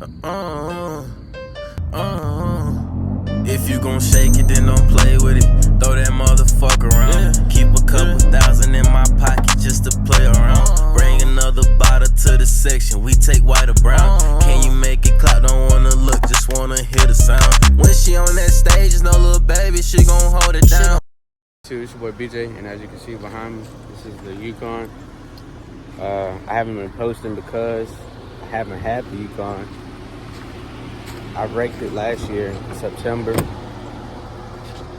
Uh, If you gon' shake it, then don't play with it. Throw that motherfucker around. Keep a couple thousand in my pocket just to play around. Bring another bottle to the section. We take white or brown. Can you make it clap? Don't wanna look, just wanna hear the sound. When she on that stage, it's no little baby. She gon' hold it down. It's your boy BJ, and as you can see behind me, this is the Yukon. I haven't been posting because I haven't had the Yukon. I wrecked it last year in September.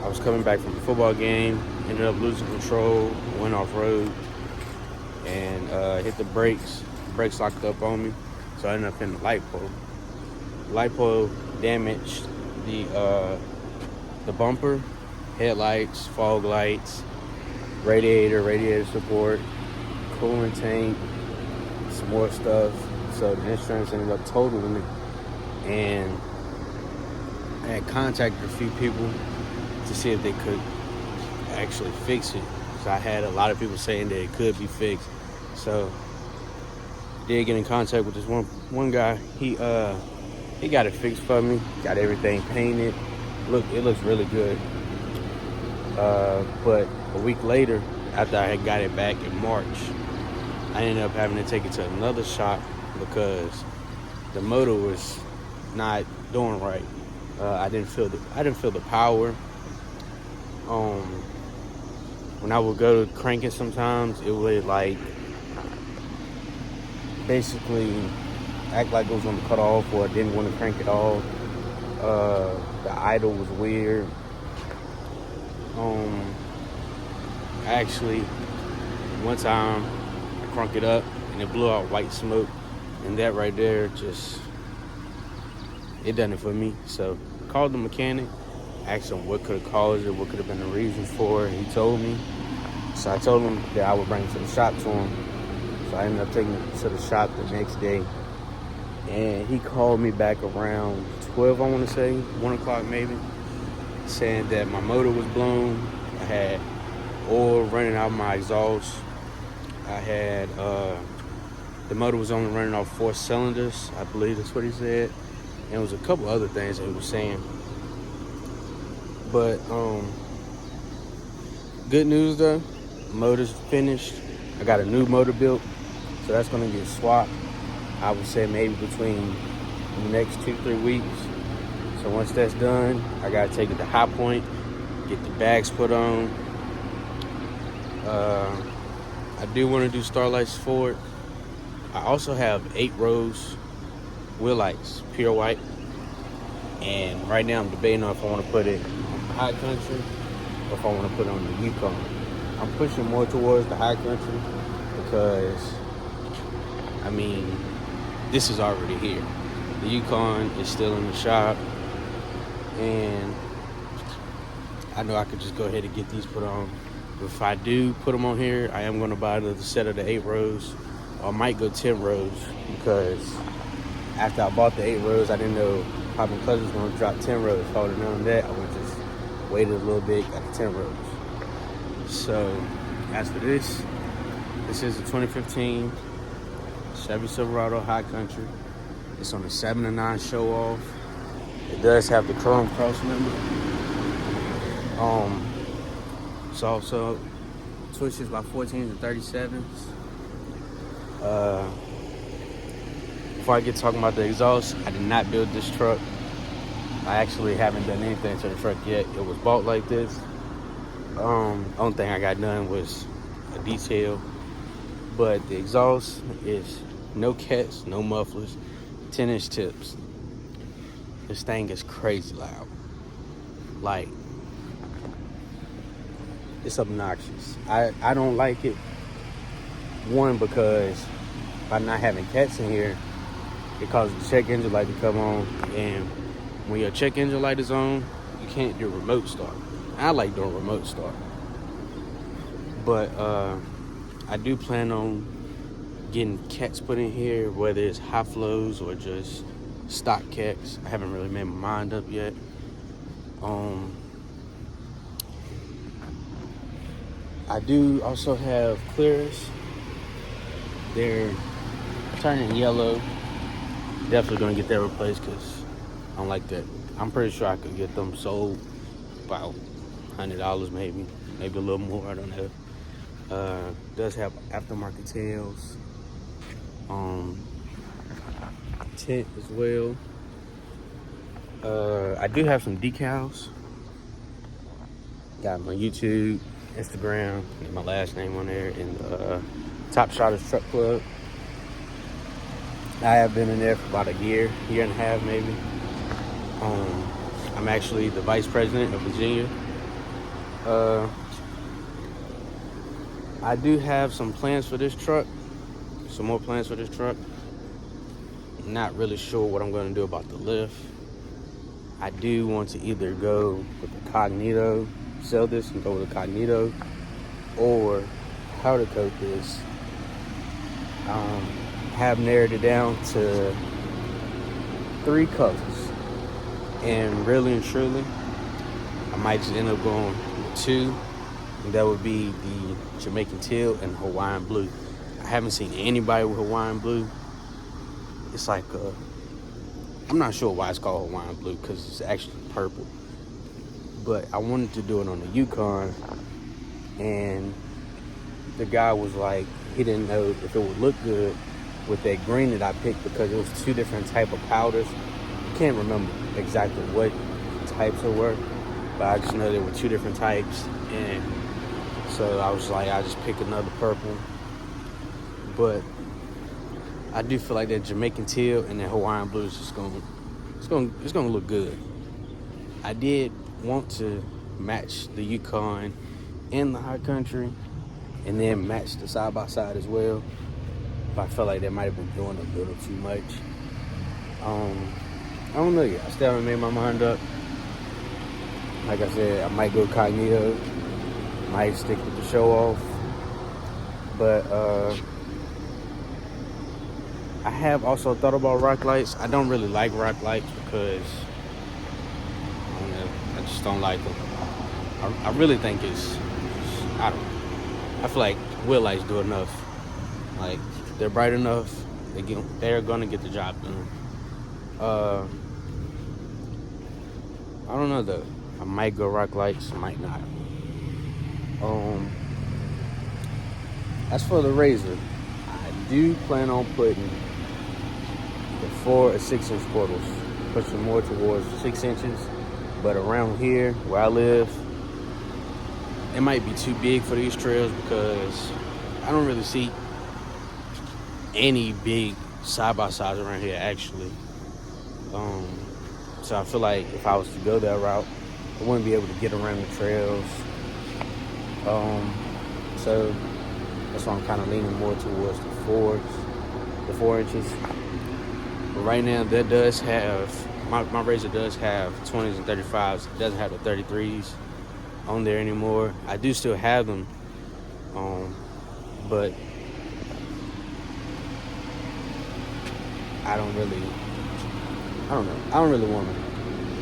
I was coming back from a football game, ended up losing control, went off road, and hit the brakes. The brakes locked up on me, so I ended up hitting the light pole. The light pole damaged the bumper, headlights, fog lights, radiator support, coolant tank, some more stuff. So the insurance ended up totaling it. And I had contacted a few people to see if they could actually fix it. So I had a lot of people saying that it could be fixed. So I did get in contact with this one guy. He got it fixed for me, got everything painted. It looks really good. But a week later, after I had got it back in March, I ended up having to take it to another shop because the motor was not doing right. I didn't feel the power. When I would go to crank it sometimes, it would basically act like it was going to cut off, or I didn't want to crank it off. The idle was weird. Actually, one time I cranked it up and it blew out white smoke, and that right there it done it for me. So I called the mechanic, asked him what could have caused it, what could have been the reason for it. He told me. So I told him that I would bring it to the shop to him. So I ended up taking it to the shop the next day. And he called me back around 12, I want to say, 1 o'clock maybe, saying that my motor was blown. I had oil running out of my exhaust. I had, the motor was only running off 4 cylinders, I believe that's what he said. And it was a couple other things that he was saying. But good news though, the motor's finished. I got a new motor built, so that's gonna get swapped. I would say maybe between the next 2-3 weeks. So once that's done, I gotta take it to High Point, get the bags put on. I do want to do starlights for it. I also have 8 rows wheel lights, pure white. And right now I'm debating on if I want to put it on the High Country or if I want to put it on the Yukon. I'm pushing more towards the High Country because, I mean, this is already here. The Yukon is still in the shop, and I know I could just go ahead and get these put on. If I do put them on here, I am going to buy the set of the 8 rows. Or I might go 10 rows because after I bought the 8 rows, I didn't know Poppin' Clutch was going to drop 10 rows. If I would have known that, I would have just waited a little bit, got the 10 rows. So as for this is a 2015 Chevy Silverado High Country. It's on the 7-9 show off. It does have the chrome cross member. It's also switches by 14s and 37s. Before I get talking about the exhaust, I did not build this truck. I actually haven't done anything to the truck yet. It was bought like this. Only thing I got done was a detail. But the exhaust is no cats, no mufflers, 10-inch tips. This thing is crazy loud. Like, it's obnoxious. I don't like it. One, because by not having cats in here, it causes the check engine light to come on. And when your check engine light is on, you can't do remote start. I like doing remote start. But I do plan on getting cats put in here, whether it's high flows or just stock cats. I haven't really made my mind up yet. I do also have clears. They're turning yellow. Definitely gonna get that replaced because I don't like that. I'm pretty sure I could get them sold about $100 maybe a little more. I don't know. Does have aftermarket tails, tint as well. I do have some decals. Got my YouTube, Instagram, and my last name on there, and Top Shotters Truck Club. I have been in there for about a year and a half maybe. I'm actually the vice president of Virginia. I do have some plans for this truck, some more plans for this truck. Not really sure what I'm going to do about the lift. I do want to either go with the Cognito, sell this and go with the Cognito, or powder coat this. Have narrowed it down to 3 colors. And really and truly, I might just end up going with 2. And that would be the Jamaican teal and Hawaiian blue. I haven't seen anybody with Hawaiian blue. It's like I'm not sure why it's called Hawaiian blue because it's actually purple. But I wanted to do it on the Yukon, and the guy was like, he didn't know if it would look good with that green that I picked because it was 2 different type of powders. I can't remember exactly what types it were, but I just know there were 2 different types, and so I was like, I just pick another purple. But I do feel like that Jamaican teal and that Hawaiian blue is just gonna look good. I did want to match the Yukon and the High Country, and then match the side by side as well. But I felt like that might have been doing a little too much. I don't know yet. I still haven't made my mind up. Like I said, I might go Cognito, might stick with the show off. But I have also thought about rock lights. I don't really like rock lights because I don't know, I just don't like them. I really think I don't know. I feel like wheel lights do enough. Like, they're bright enough. They're gonna get the job done. I don't know though. I might go rock lights, I might not. As for the razor, I do plan on putting the 4 or 6 inch portals, pushing more towards 6 inches. But around here where I live, it might be too big for these trails because I don't really see any big side-by-sides around here actually. So I feel like if I was to go that route, I wouldn't be able to get around the trails. So that's why I'm kind of leaning more towards the 4 inches. But right now, that does have, my razor does have 20s and 35s. It doesn't have the 33s on there anymore. I do still have them, but I don't know. I don't really want to.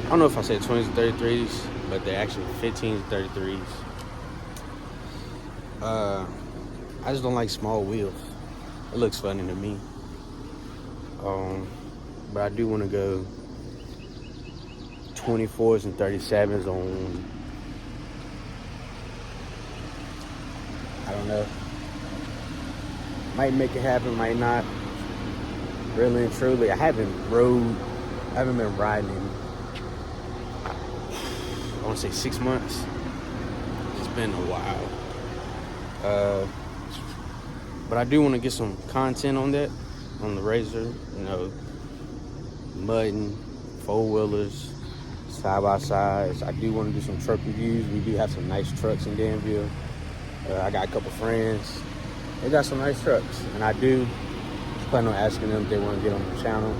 I don't know if I said 20s and 33s, but they're actually 15s and 33s. I just don't like small wheels. It looks funny to me. But I do want to go 24s and 37s on, I don't know. Might make it happen, might not. Really and truly, I haven't been riding in, I want to say 6 months. It's been a while. But I do want to get some content on that, on the razor, you know, mudding, 4-wheelers, side-by-sides. I do want to do some truck reviews. We do have some nice trucks in Danville. I got a couple friends. They got some nice trucks. And I do plan on asking them if they want to get on the channel.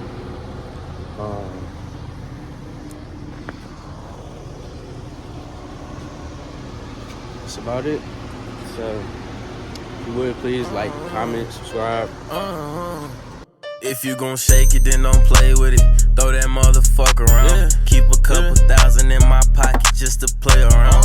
That's about it. So, if you would, please like, comment, subscribe. If you gon' shake it, then don't play with it. Throw that motherfucker around. Keep a couple thousand in my pocket just to play around.